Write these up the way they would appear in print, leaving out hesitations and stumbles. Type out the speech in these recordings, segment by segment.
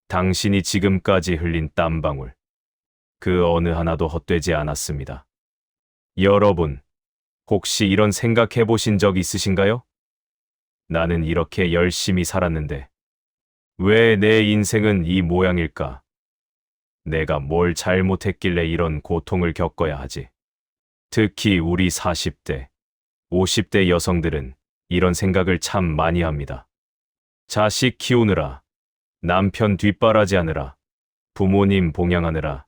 당신이 지금까지 흘린 땀방울, 그 어느 하나도 헛되지 않았습니다. 여러분, 혹시 이런 생각해 보신 적 있으신가요? 나는 이렇게 열심히 살았는데, 왜 내 인생은 이 모양일까? 내가 뭘 잘못했길래 이런 고통을 겪어야 하지? 특히 우리 40대, 50대 여성들은 이런 생각을 참 많이 합니다. 자식 키우느라, 남편 뒷바라지하느라, 부모님 봉양하느라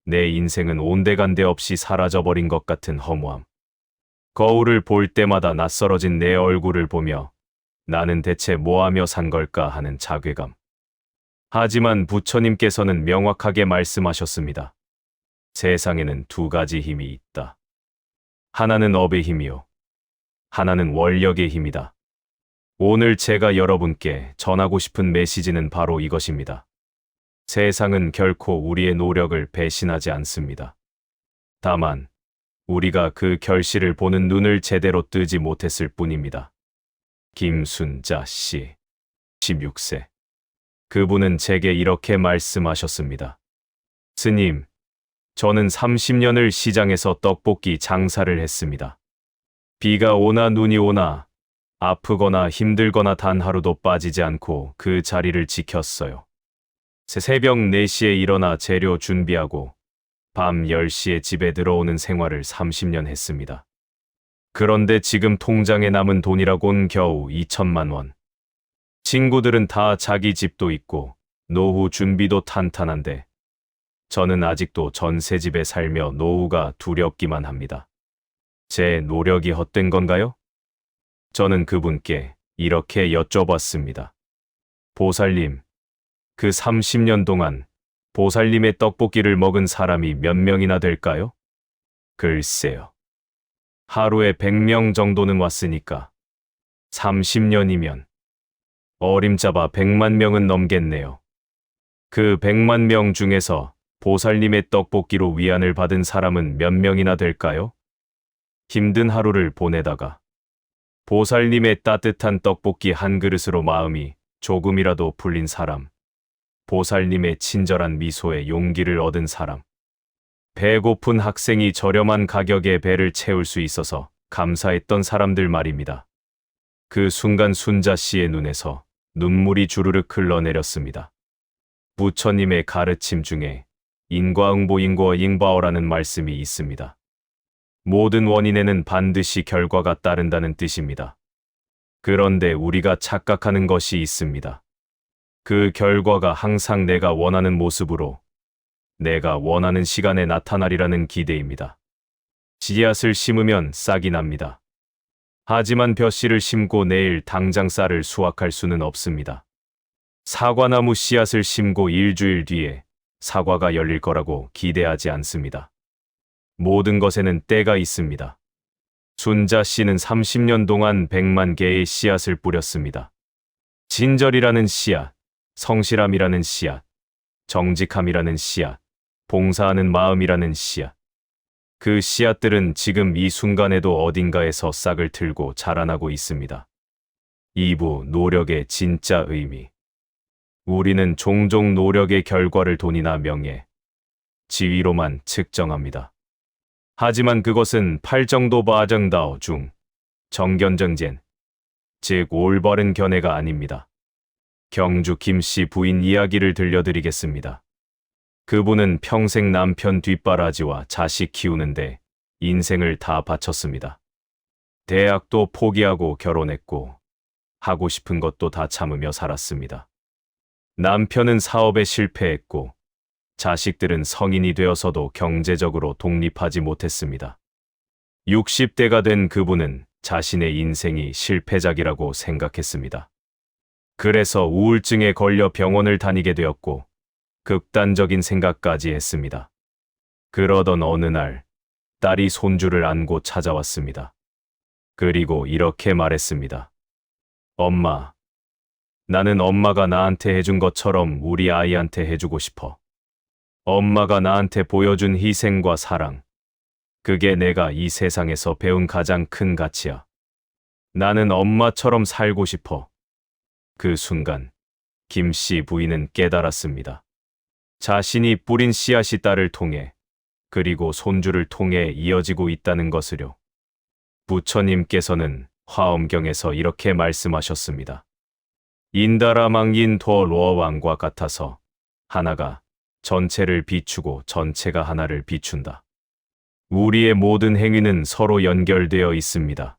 내 인생은 온데간데 없이 사라져버린 것 같은 허무함. 거울을 볼 때마다 낯설어진 내 얼굴을 보며 나는 대체 뭐하며 산 걸까 하는 자괴감. 하지만 부처님께서는 명확하게 말씀하셨습니다. 세상에는 두 가지 힘이 있다. 하나는 업의 힘이요. 하나는 원력의 힘이다. 오늘 제가 여러분께 전하고 싶은 메시지는 바로 이것입니다. 세상은 결코 우리의 노력을 배신하지 않습니다. 다만, 우리가 그 결실을 보는 눈을 제대로 뜨지 못했을 뿐입니다. 김순자 씨, 16세. 그분은 제게 이렇게 말씀하셨습니다. 스님, 저는 30년을 시장에서 떡볶이 장사를 했습니다. 비가 오나 눈이 오나 아프거나 힘들거나 단 하루도 빠지지 않고 그 자리를 지켰어요. 새벽 4시에 일어나 재료 준비하고 밤 10시에 집에 들어오는 생활을 30년 했습니다. 그런데 지금 통장에 남은 돈이라곤 겨우 2천만 원. 친구들은 다 자기 집도 있고 노후 준비도 탄탄한데 저는 아직도 전셋집에 살며 노후가 두렵기만 합니다. 제 노력이 헛된 건가요? 저는 그분께 이렇게 여쭤봤습니다. 보살님, 그 30년 동안 보살님의 떡볶이를 먹은 사람이 몇 명이나 될까요? 글쎄요. 하루에 100명 정도는 왔으니까 30년이면 어림잡아 100만 명은 넘겠네요. 그 100만 명 중에서 보살님의 떡볶이로 위안을 받은 사람은 몇 명이나 될까요? 힘든 하루를 보내다가 보살님의 따뜻한 떡볶이 한 그릇으로 마음이 조금이라도 풀린 사람, 보살님의 친절한 미소에 용기를 얻은 사람, 배고픈 학생이 저렴한 가격에 배를 채울 수 있어서 감사했던 사람들 말입니다. 그 순간 순자 씨의 눈에서 눈물이 주르륵 흘러내렸습니다. 부처님의 가르침 중에 인과응보인과잉바오라는 말씀이 있습니다. 모든 원인에는 반드시 결과가 따른다는 뜻입니다. 그런데 우리가 착각하는 것이 있습니다. 그 결과가 항상 내가 원하는 모습으로 내가 원하는 시간에 나타나리라는 기대입니다. 씨앗을 심으면 싹이 납니다. 하지만 벼씨를 심고 내일 당장 쌀을 수확할 수는 없습니다. 사과나무 씨앗을 심고 일주일 뒤에 사과가 열릴 거라고 기대하지 않습니다. 모든 것에는 때가 있습니다. 순자 씨는 30년 동안 100만 개의 씨앗을 뿌렸습니다. 진절이라는 씨앗, 성실함이라는 씨앗, 정직함이라는 씨앗, 봉사하는 마음이라는 씨앗. 그 씨앗들은 지금 이 순간에도 어딘가에서 싹을 틀고 자라나고 있습니다. 2부 노력의 진짜 의미. 우리는 종종 노력의 결과를 돈이나 명예, 지위로만 측정합니다. 하지만 그것은 팔정도 바정다오 중 정견정젠, 즉 올바른 견해가 아닙니다. 경주 김씨 부인 이야기를 들려드리겠습니다. 그분은 평생 남편 뒷바라지와 자식 키우는데 인생을 다 바쳤습니다. 대학도 포기하고 결혼했고 하고 싶은 것도 다 참으며 살았습니다. 남편은 사업에 실패했고 자식들은 성인이 되어서도 경제적으로 독립하지 못했습니다. 60대가 된 그분은 자신의 인생이 실패작이라고 생각했습니다. 그래서 우울증에 걸려 병원을 다니게 되었고 극단적인 생각까지 했습니다. 그러던 어느 날 딸이 손주를 안고 찾아왔습니다. 그리고 이렇게 말했습니다. 엄마, 나는 엄마가 나한테 해준 것처럼 우리 아이한테 해주고 싶어. 엄마가 나한테 보여준 희생과 사랑, 그게 내가 이 세상에서 배운 가장 큰 가치야. 나는 엄마처럼 살고 싶어. 그 순간 김 씨 부인은 깨달았습니다. 자신이 뿌린 씨앗이 딸을 통해 그리고 손주를 통해 이어지고 있다는 것을요. 부처님께서는 화엄경에서 이렇게 말씀하셨습니다. 인다라망인 도로어 왕과 같아서 하나가 전체를 비추고 전체가 하나를 비춘다. 우리의 모든 행위는 서로 연결되어 있습니다.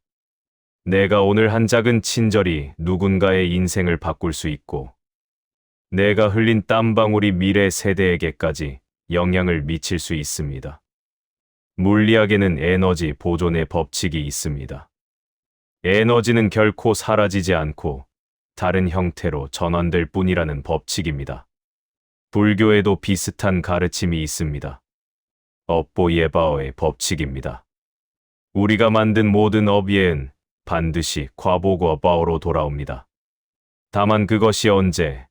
내가 오늘 한 작은 친절이 누군가의 인생을 바꿀 수 있고, 내가 흘린 땀방울이 미래 세대에게까지 영향을 미칠 수 있습니다. 물리학에는 에너지 보존의 법칙이 있습니다. 에너지는 결코 사라지지 않고 다른 형태로 전환될 뿐이라는 법칙입니다. 불교에도 비슷한 가르침이 있습니다. 업보예바오의 법칙입니다. 우리가 만든 모든 업예은 반드시 과보고바오로 돌아옵니다. 다만 그것이 언제,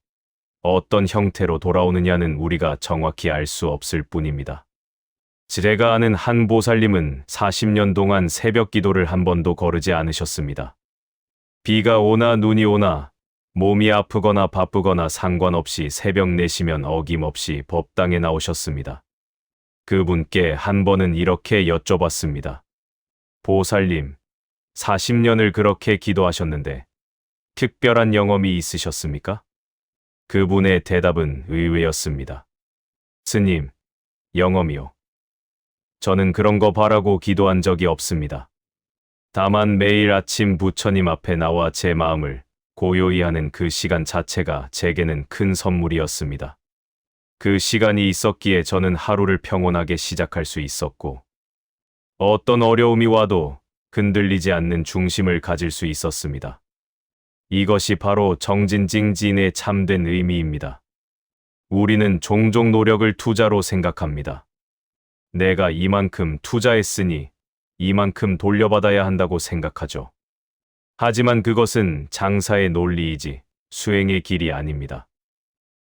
어떤 형태로 돌아오느냐는 우리가 정확히 알 수 없을 뿐입니다. 제가 아는 한 보살님은 40년 동안 새벽 기도를 한 번도 거르지 않으셨습니다. 비가 오나 눈이 오나 몸이 아프거나 바쁘거나 상관없이 새벽 4시면 어김없이 법당에 나오셨습니다. 그분께 한 번은 이렇게 여쭤봤습니다. 보살님, 40년을 그렇게 기도하셨는데 특별한 영험이 있으셨습니까? 그분의 대답은 의외였습니다. 스님, 영험이요. 저는 그런 거 바라고 기도한 적이 없습니다. 다만 매일 아침 부처님 앞에 나와 제 마음을 고요히 하는 그 시간 자체가 제게는 큰 선물이었습니다. 그 시간이 있었기에 저는 하루를 평온하게 시작할 수 있었고, 어떤 어려움이 와도 흔들리지 않는 중심을 가질 수 있었습니다. 이것이 바로 정진징진의 참된 의미입니다. 우리는 종종 노력을 투자로 생각합니다. 내가 이만큼 투자했으니 이만큼 돌려받아야 한다고 생각하죠. 하지만 그것은 장사의 논리이지 수행의 길이 아닙니다.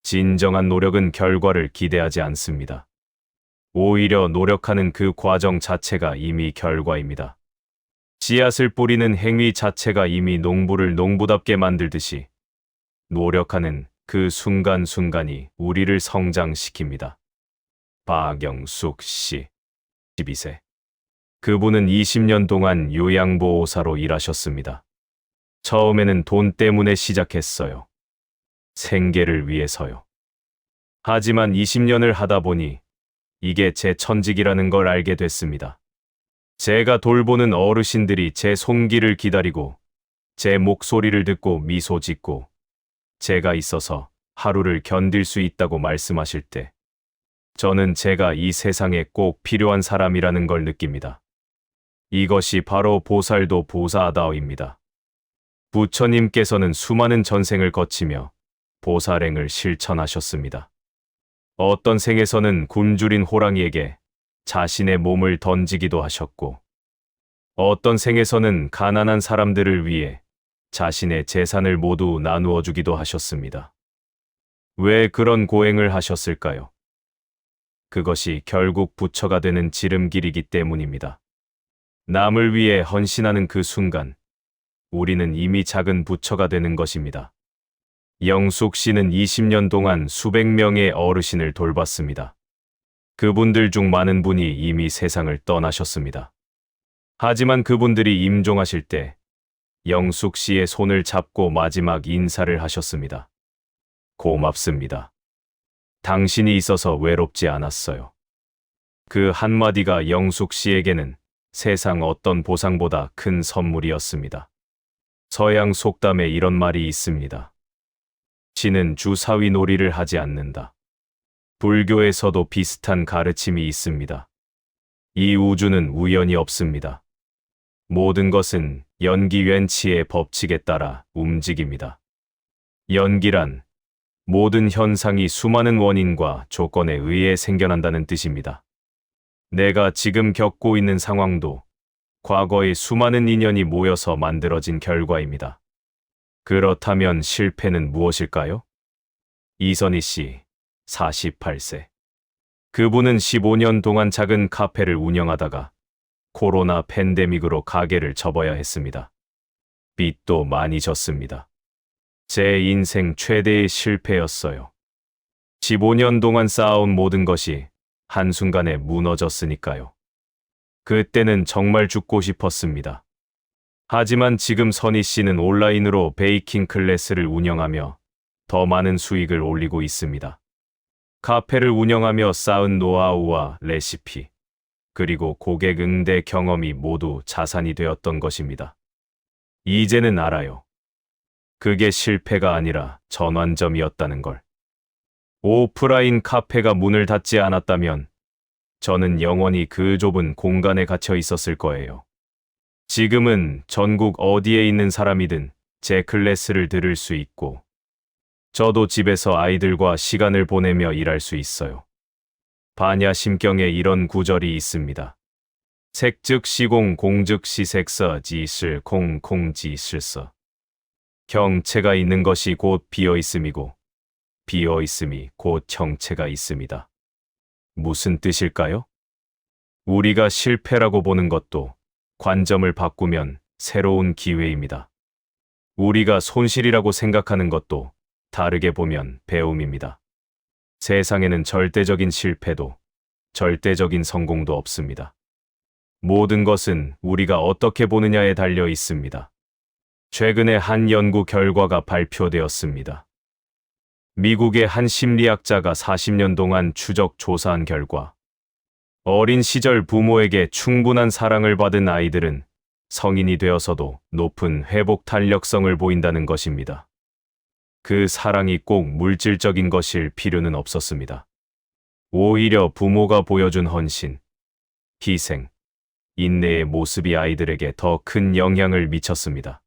진정한 노력은 결과를 기대하지 않습니다. 오히려 노력하는 그 과정 자체가 이미 결과입니다. 씨앗을 뿌리는 행위 자체가 이미 농부를 농부답게 만들듯이 노력하는 그 순간순간이 우리를 성장시킵니다. 박영숙 씨, 12세. 그분은 20년 동안 요양보호사로 일하셨습니다. 처음에는 돈 때문에 시작했어요. 생계를 위해서요. 하지만 20년을 하다 보니 이게 제 천직이라는 걸 알게 됐습니다. 제가 돌보는 어르신들이 제 손길을 기다리고 제 목소리를 듣고 미소 짓고 제가 있어서 하루를 견딜 수 있다고 말씀하실 때 저는 제가 이 세상에 꼭 필요한 사람이라는 걸 느낍니다. 이것이 바로 보살도 보사다오입니다. 부처님께서는 수많은 전생을 거치며 보살행을 실천하셨습니다. 어떤 생에서는 굶주린 호랑이에게 자신의 몸을 던지기도 하셨고, 어떤 생에서는 가난한 사람들을 위해 자신의 재산을 모두 나누어 주기도 하셨습니다. 왜 그런 고행을 하셨을까요? 그것이 결국 부처가 되는 지름길이기 때문입니다. 남을 위해 헌신하는 그 순간, 우리는 이미 작은 부처가 되는 것입니다. 영숙 씨는 20년 동안 수백 명의 어르신을 돌봤습니다. 그분들 중 많은 분이 이미 세상을 떠나셨습니다. 하지만 그분들이 임종하실 때 영숙 씨의 손을 잡고 마지막 인사를 하셨습니다. 고맙습니다. 당신이 있어서 외롭지 않았어요. 그 한마디가 영숙 씨에게는 세상 어떤 보상보다 큰 선물이었습니다. 서양 속담에 이런 말이 있습니다. 신은 주사위 놀이를 하지 않는다. 불교에서도 비슷한 가르침이 있습니다. 이 우주는 우연이 없습니다. 모든 것은 연기연치의 법칙에 따라 움직입니다. 연기란 모든 현상이 수많은 원인과 조건에 의해 생겨난다는 뜻입니다. 내가 지금 겪고 있는 상황도 과거의 수많은 인연이 모여서 만들어진 결과입니다. 그렇다면 실패는 무엇일까요? 이선희 씨, 48세. 그분은 15년 동안 작은 카페를 운영하다가 코로나 팬데믹으로 가게를 접어야 했습니다. 빚도 많이 졌습니다. 제 인생 최대의 실패였어요. 15년 동안 쌓아온 모든 것이 한순간에 무너졌으니까요. 그때는 정말 죽고 싶었습니다. 하지만 지금 선희 씨는 온라인으로 베이킹 클래스를 운영하며 더 많은 수익을 올리고 있습니다. 카페를 운영하며 쌓은 노하우와 레시피, 그리고 고객 응대 경험이 모두 자산이 되었던 것입니다. 이제는 알아요. 그게 실패가 아니라 전환점이었다는 걸. 오프라인 카페가 문을 닫지 않았다면 저는 영원히 그 좁은 공간에 갇혀 있었을 거예요. 지금은 전국 어디에 있는 사람이든 제 클래스를 들을 수 있고, 저도 집에서 아이들과 시간을 보내며 일할 수 있어요. 반야심경에 이런 구절이 있습니다. 색즉 시공 공즉 시색서 지실 공지실서. 형체가 있는 것이 곧 비어있음이고 비어있음이 곧 형체가 있습니다. 무슨 뜻일까요? 우리가 실패라고 보는 것도 관점을 바꾸면 새로운 기회입니다. 우리가 손실이라고 생각하는 것도 다르게 보면 배움입니다. 세상에는 절대적인 실패도 절대적인 성공도 없습니다. 모든 것은 우리가 어떻게 보느냐에 달려 있습니다. 최근에 한 연구 결과가 발표되었습니다. 미국의 한 심리학자가 40년 동안 추적 조사한 결과, 어린 시절 부모에게 충분한 사랑을 받은 아이들은 성인이 되어서도 높은 회복 탄력성을 보인다는 것입니다. 그 사랑이 꼭 물질적인 것일 필요는 없었습니다. 오히려 부모가 보여준 헌신, 희생, 인내의 모습이 아이들에게 더 큰 영향을 미쳤습니다.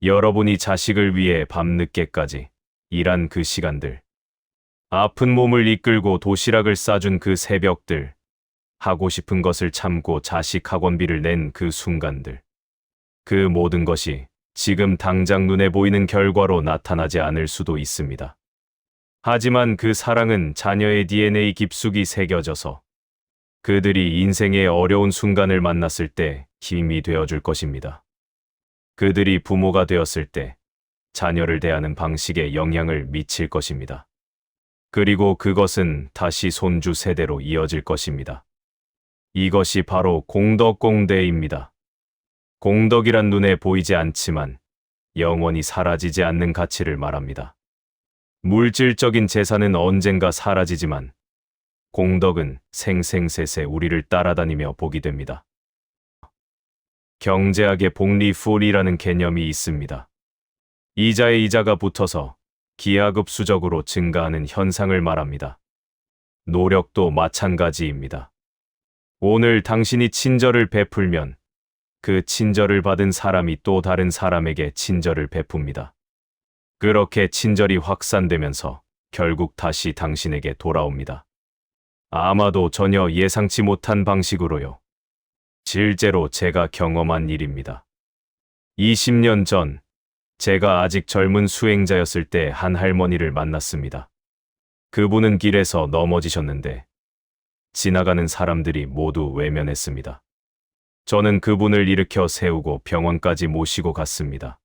여러분이 자식을 위해 밤늦게까지 일한 그 시간들, 아픈 몸을 이끌고 도시락을 싸준 그 새벽들, 하고 싶은 것을 참고 자식 학원비를 낸 그 순간들, 그 모든 것이 지금 당장 눈에 보이는 결과로 나타나지 않을 수도 있습니다. 하지만 그 사랑은 자녀의 DNA 깊숙이 새겨져서 그들이 인생의 어려운 순간을 만났을 때 힘이 되어줄 것입니다. 그들이 부모가 되었을 때 자녀를 대하는 방식에 영향을 미칠 것입니다. 그리고 그것은 다시 손주 세대로 이어질 것입니다. 이것이 바로 공덕공대입니다. 공덕이란 눈에 보이지 않지만 영원히 사라지지 않는 가치를 말합니다. 물질적인 재산은 언젠가 사라지지만 공덕은 생생세세 우리를 따라다니며 보게 됩니다. 경제학의 복리풀이라는 개념이 있습니다. 이자에 이자가 붙어서 기하급수적으로 증가하는 현상을 말합니다. 노력도 마찬가지입니다. 오늘 당신이 친절을 베풀면 그 친절을 받은 사람이 또 다른 사람에게 친절을 베풉니다. 그렇게 친절이 확산되면서 결국 다시 당신에게 돌아옵니다. 아마도 전혀 예상치 못한 방식으로요. 실제로 제가 경험한 일입니다. 20년 전, 제가 아직 젊은 수행자였을 때 한 할머니를 만났습니다. 그분은 길에서 넘어지셨는데 지나가는 사람들이 모두 외면했습니다. 저는 그분을 일으켜 세우고 병원까지 모시고 갔습니다.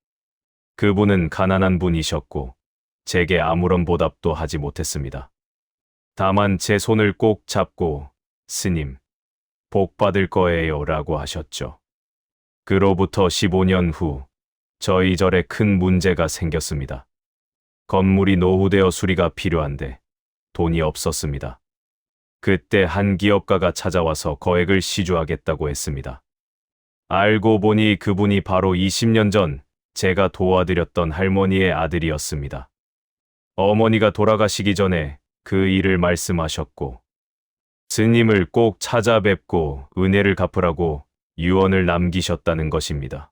그분은 가난한 분이셨고 제게 아무런 보답도 하지 못했습니다. 다만 제 손을 꼭 잡고 스님, 복 받을 거예요 라고 하셨죠. 그로부터 15년 후 저희 절에 큰 문제가 생겼습니다. 건물이 노후되어 수리가 필요한데 돈이 없었습니다. 그때 한 기업가가 찾아와서 거액을 시주하겠다고 했습니다. 알고 보니 그분이 바로 20년 전 제가 도와드렸던 할머니의 아들이었습니다. 어머니가 돌아가시기 전에 그 일을 말씀하셨고 스님을 꼭 찾아뵙고 은혜를 갚으라고 유언을 남기셨다는 것입니다.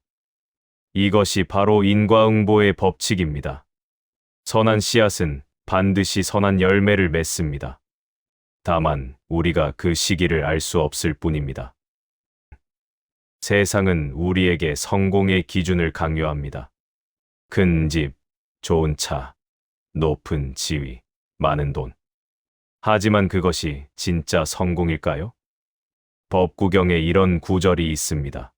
이것이 바로 인과응보의 법칙입니다. 선한 씨앗은 반드시 선한 열매를 맺습니다. 다만 우리가 그 시기를 알 수 없을 뿐입니다. 세상은 우리에게 성공의 기준을 강요합니다. 큰 집, 좋은 차, 높은 지위, 많은 돈. 하지만 그것이 진짜 성공일까요? 법구경에 이런 구절이 있습니다.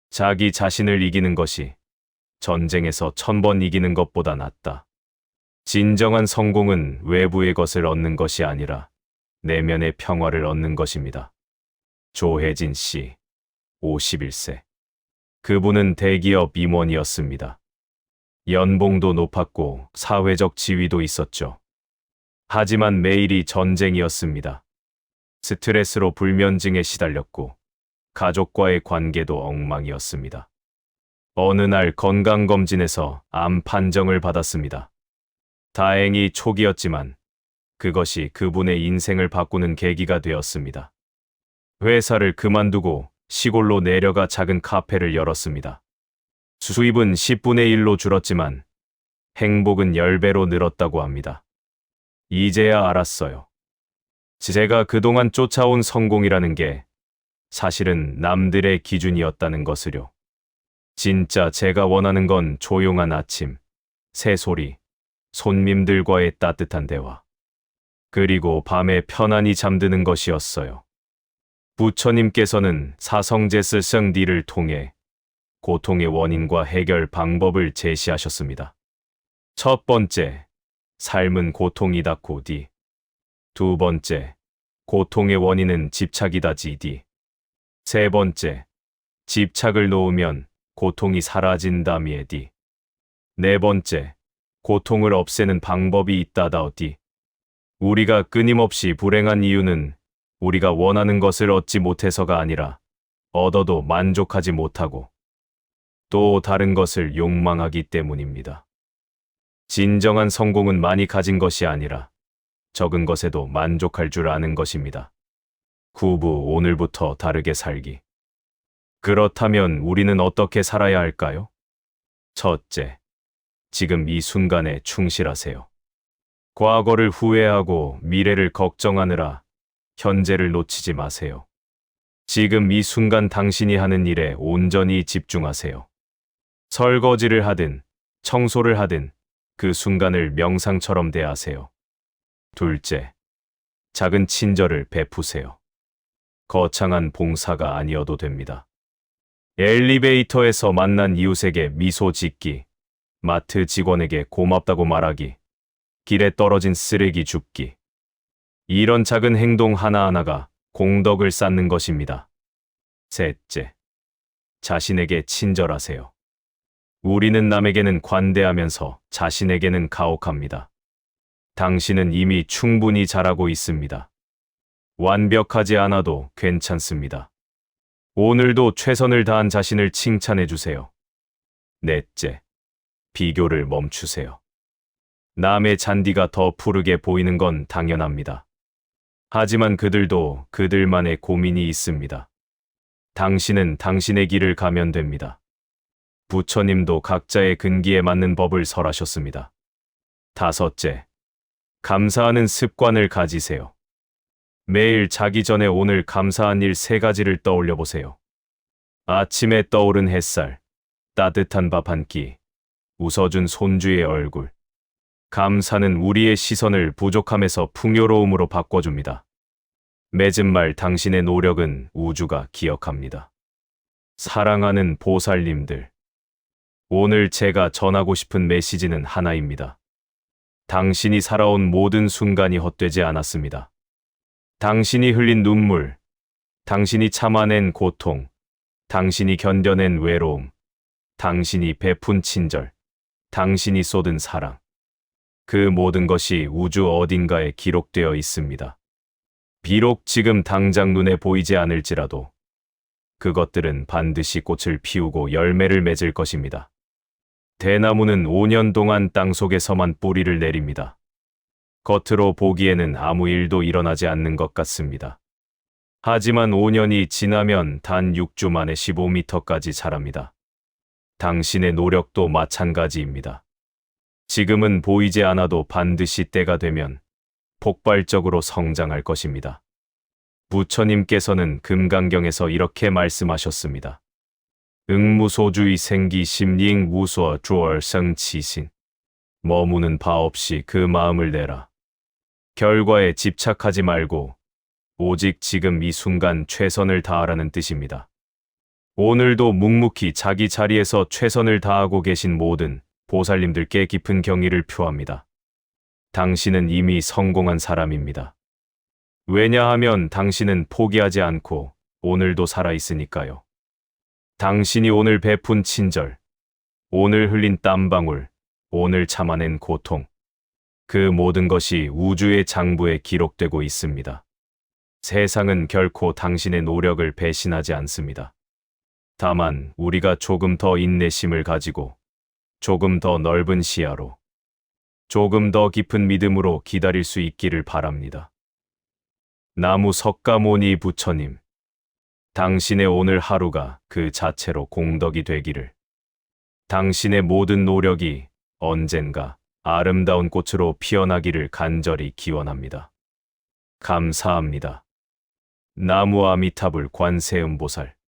자기 자신을 이기는 것이 전쟁에서 1000번 이기는 것보다 낫다. 진정한 성공은 외부의 것을 얻는 것이 아니라 내면의 평화를 얻는 것입니다. 조혜진 씨, 51세. 그분은 대기업 임원이었습니다. 연봉도 높았고 사회적 지위도 있었죠. 하지만 매일이 전쟁이었습니다. 스트레스로 불면증에 시달렸고 가족과의 관계도 엉망이었습니다. 어느 날 건강검진에서 암 판정을 받았습니다. 다행히 초기였지만 그것이 그분의 인생을 바꾸는 계기가 되었습니다. 회사를 그만두고 시골로 내려가 작은 카페를 열었습니다. 수입은 10분의 1로 줄었지만 행복은 10배로 늘었다고 합니다. 이제야 알았어요. 제가 그동안 쫓아온 성공이라는 게 사실은 남들의 기준이었다는 것을요. 진짜 제가 원하는 건 조용한 아침, 새소리, 손님들과의 따뜻한 대화, 그리고 밤에 편안히 잠드는 것이었어요. 부처님께서는 사성제스성디를 통해 고통의 원인과 해결 방법을 제시하셨습니다. 첫 번째, 삶은 고통이다 고디. 두 번째, 고통의 원인은 집착이다 지디. 세 번째, 집착을 놓으면 고통이 사라진다 미에디. 네 번째, 고통을 없애는 방법이 있다다 어디. 우리가 끊임없이 불행한 이유는 우리가 원하는 것을 얻지 못해서가 아니라 얻어도 만족하지 못하고 또 다른 것을 욕망하기 때문입니다. 진정한 성공은 많이 가진 것이 아니라 적은 것에도 만족할 줄 아는 것입니다. 구부 오늘부터 다르게 살기. 그렇다면 우리는 어떻게 살아야 할까요? 첫째, 지금 이 순간에 충실하세요. 과거를 후회하고 미래를 걱정하느라 현재를 놓치지 마세요. 지금 이 순간 당신이 하는 일에 온전히 집중하세요. 설거지를 하든 청소를 하든 그 순간을 명상처럼 대하세요. 둘째, 작은 친절을 베푸세요. 거창한 봉사가 아니어도 됩니다. 엘리베이터에서 만난 이웃에게 미소 짓기, 마트 직원에게 고맙다고 말하기, 길에 떨어진 쓰레기 줍기. 이런 작은 행동 하나하나가 공덕을 쌓는 것입니다. 셋째, 자신에게 친절하세요. 우리는 남에게는 관대하면서 자신에게는 가혹합니다. 당신은 이미 충분히 잘하고 있습니다. 완벽하지 않아도 괜찮습니다. 오늘도 최선을 다한 자신을 칭찬해 주세요. 넷째, 비교를 멈추세요. 남의 잔디가 더 푸르게 보이는 건 당연합니다. 하지만 그들도 그들만의 고민이 있습니다. 당신은 당신의 길을 가면 됩니다. 부처님도 각자의 근기에 맞는 법을 설하셨습니다. 다섯째, 감사하는 습관을 가지세요. 매일 자기 전에 오늘 감사한 일 3가지를 떠올려 보세요. 아침에 떠오른 햇살, 따뜻한 밥 한 끼, 웃어준 손주의 얼굴. 감사는 우리의 시선을 부족함에서 풍요로움으로 바꿔줍니다. 맺은 말 당신의 노력은 우주가 기억합니다. 사랑하는 보살님들. 오늘 제가 전하고 싶은 메시지는 하나입니다. 당신이 살아온 모든 순간이 헛되지 않았습니다. 당신이 흘린 눈물, 당신이 참아낸 고통, 당신이 견뎌낸 외로움, 당신이 베푼 친절, 당신이 쏟은 사랑. 그 모든 것이 우주 어딘가에 기록되어 있습니다. 비록 지금 당장 눈에 보이지 않을지라도 그것들은 반드시 꽃을 피우고 열매를 맺을 것입니다. 대나무는 5년 동안 땅속에서만 뿌리를 내립니다. 겉으로 보기에는 아무 일도 일어나지 않는 것 같습니다. 하지만 5년이 지나면 단 6주 만에 15m까지 자랍니다. 당신의 노력도 마찬가지입니다. 지금은 보이지 않아도 반드시 때가 되면 폭발적으로 성장할 것입니다. 부처님께서는 금강경에서 이렇게 말씀하셨습니다. 응무소주의 생기 심리잉 우수어 주얼성치신. 머무는 바 없이 그 마음을 내라. 결과에 집착하지 말고 오직 지금 이 순간 최선을 다하라는 뜻입니다. 오늘도 묵묵히 자기 자리에서 최선을 다하고 계신 모든 보살님들께 깊은 경의를 표합니다. 당신은 이미 성공한 사람입니다. 왜냐하면 당신은 포기하지 않고 오늘도 살아있으니까요. 당신이 오늘 베푼 친절, 오늘 흘린 땀방울, 오늘 참아낸 고통, 그 모든 것이 우주의 장부에 기록되고 있습니다. 세상은 결코 당신의 노력을 배신하지 않습니다. 다만 우리가 조금 더 인내심을 가지고 조금 더 넓은 시야로 조금 더 깊은 믿음으로 기다릴 수 있기를 바랍니다. 나무 석가모니 부처님, 당신의 오늘 하루가 그 자체로 공덕이 되기를, 당신의 모든 노력이 언젠가 아름다운 꽃으로 피어나기를 간절히 기원합니다. 감사합니다. 나무 아미타불 관세음보살.